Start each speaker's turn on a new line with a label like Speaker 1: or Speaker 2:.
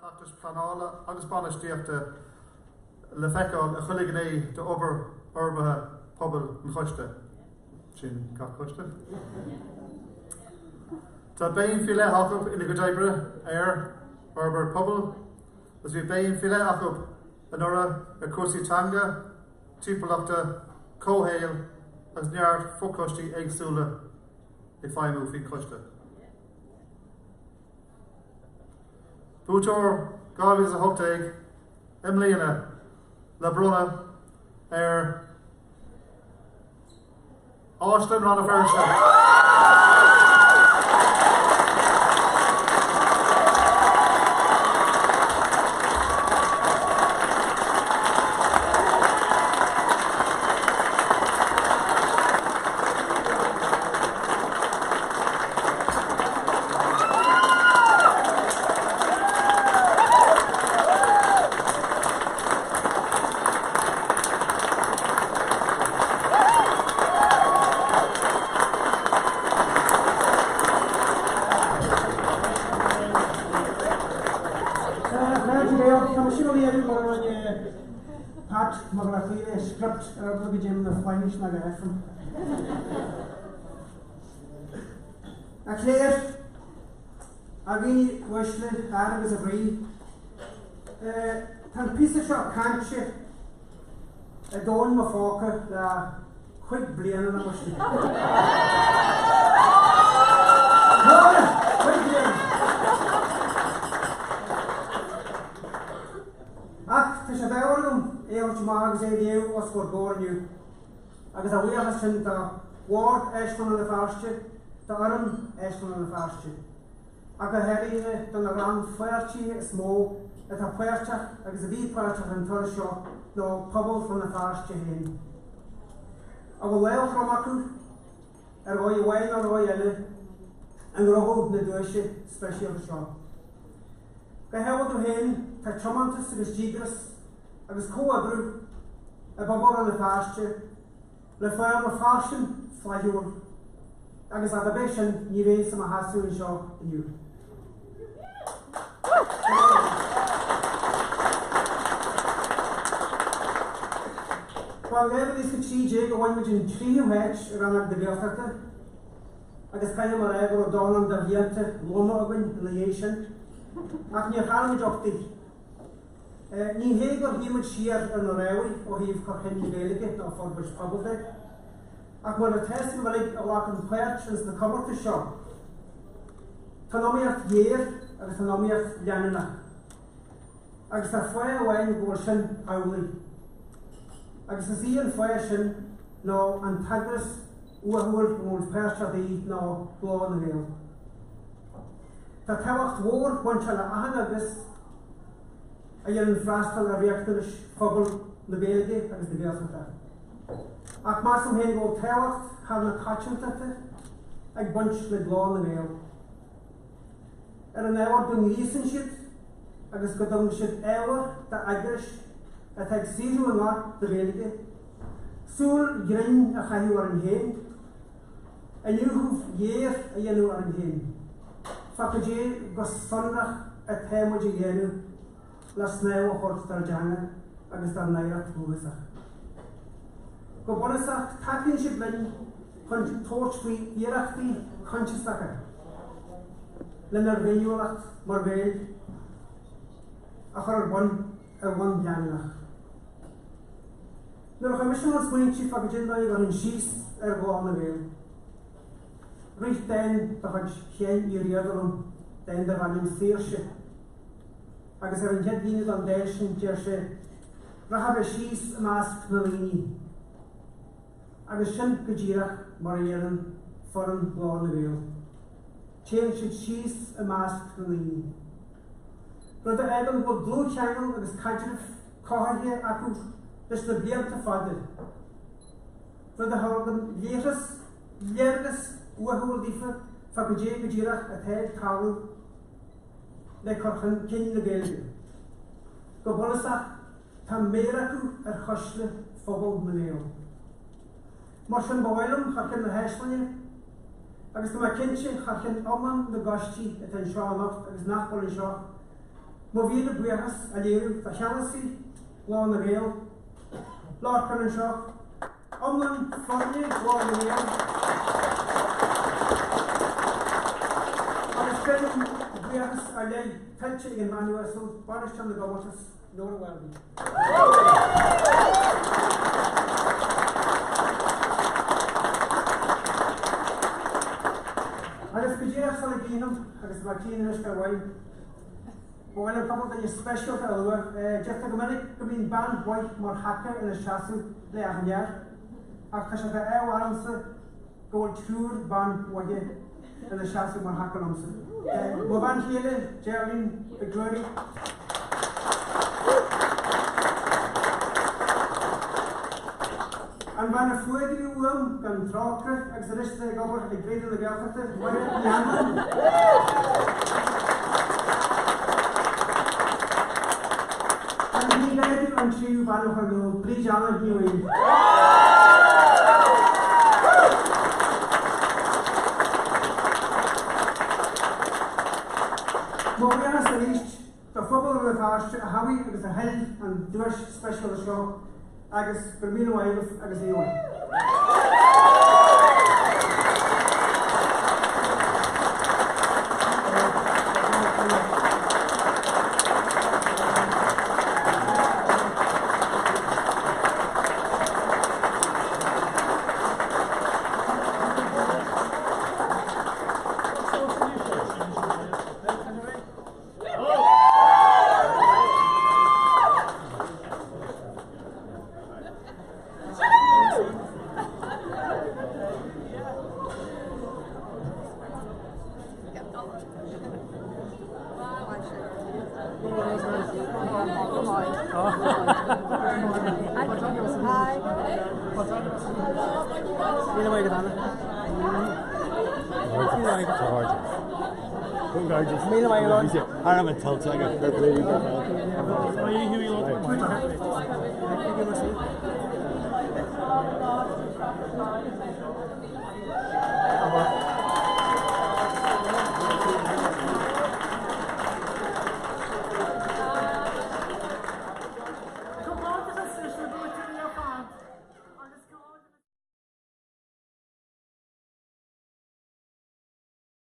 Speaker 1: achtas planála agus banistíochta le feiceáil a chulig é de obair orbathe pobl an choiste. Sin gach choiste. Tá béin fi le achub ina go daibre orbair pobl, as bhí béin fi le achub an ora a cuasítanga, típalachta, cóhéil, as neart focostí éagsúla I feimú fi choiste. Búteoir gávis a hoptaig, imlíana, le bruna, Austin ran a verse.
Speaker 2: Script the gym the Flemish na gafen. A Claire Agi Washley Adam is a bree. Tan piece of shot can't a dawn mafoka the quick brain and a Washley. Quick brain. Tis a beorgum éort mag sé déu os for gorniu. Agus a weachas sin da ward eisman an a farste, da arm eisman an a farste. Aga herine dan a ran fuertí smó, et a puertach agus a vípuertach an tar seo no pobl from a farste hen. A go leil chromacu, roi wein a roi elle, an rohod na duise special seo. Ga hewad o hen, ta chomantas agus gigras, agus coabru a bobl an a farste, le ffair a fashion flahiúr, agus a besin ní rééis am a hasú an seo iniu. Wel level is gytrig o wain yn 3 match ran ag de beeltachta, agus cael mar efer o don am da fiante lona ogyn yn leiation, ac ni chan yn jogdi. Ni heg o'r hymwyd siar yn o'r ewi o hif corchen i felige na ffordd bwys pobl ac mae'r test yn falig o lac yn pwerch yn sy'n cofod y sio. Tanomiaeth ieir agus tanomiaeth lianina. Agus ta ffwe o ein gwrs sy'n awli. Agus ta si yn ffwe sy'n no antagras uahwyr mwyn pwerch a di no glod yn eil. Ta tewacht wôr gwansala ahan agus a yen frastal a reactors pobl na belige agus de beeltachta. Ac mas am hen go tewacht har na kachantachta ag bunch le glon na eil. An ewar dyn rhysyn sydd agus godong sydd ewar da agres a teg sirw yma de belige. Sŵl gryn a chahiw ar yn hen. A niwhwf ieir a yenw ar yn hen. Fakadje gosfannach a temwyd i yenw las new o chwrs dar jana agus dar nairat bwysach. Go bonysach taclyn sydd lyn chwn torch fi iarach fi consciousacha. Lyn ar feiwlach mor fel a chwr ar wan janach. Nyr o'ch ymysyn o'n sgwynt sydd fakadjyn dau gan yn sys ar glon y fel. Rwyth den da chod chen I riadolwm den da fan yn sirse. Agus ar yn jed dyn o'n dersyn jershe rahab y sys y masg na lini. Agus sy'n gydyrach mar eiryn ffordd glon y fel. Chen sydd sys y masg na lini. Roedd y egl bod glwyd siangl agus cadrif cohorhe acw dys na bliant y ffadur. Roedd y hawlgan lierys, uahwyr differ fakadje gydyrach a teg tawel le corchan cyn na gelge. Gobonasach tam meiracw ar chosle phobl myneo. Mor sy'n boelwm charchan na hesmania, agus dyma cyntse charchan oman na gosti et yn sio anocht agus nachbol yn sio, Movida Bueras, Aliru, Fashalasi, Lawn the Rail, Lord Crenshaw, Umland, Fonny, Lawn the Rail, and it's been Bueras, Ali, Pelche, and Manuel, so Banish on the Governor's, Nora Welby. Agus Gajira Salaginum, agus Martin Ishka well, a couple of special just a minute, between band white more hacker in a chassis, they are here. After the air answer, go tour band white in the chassis more hacker answer. Moban Hele, Geraldine, Victoria. And when a food you will can talk, exercise the government, the great in the government, I'm sure you will please honor you. Mobiana Salish, the football of the past, a Howie, it was a held and Jewish special show, Agus Bermino Isle, Agus Ewan.
Speaker 3: I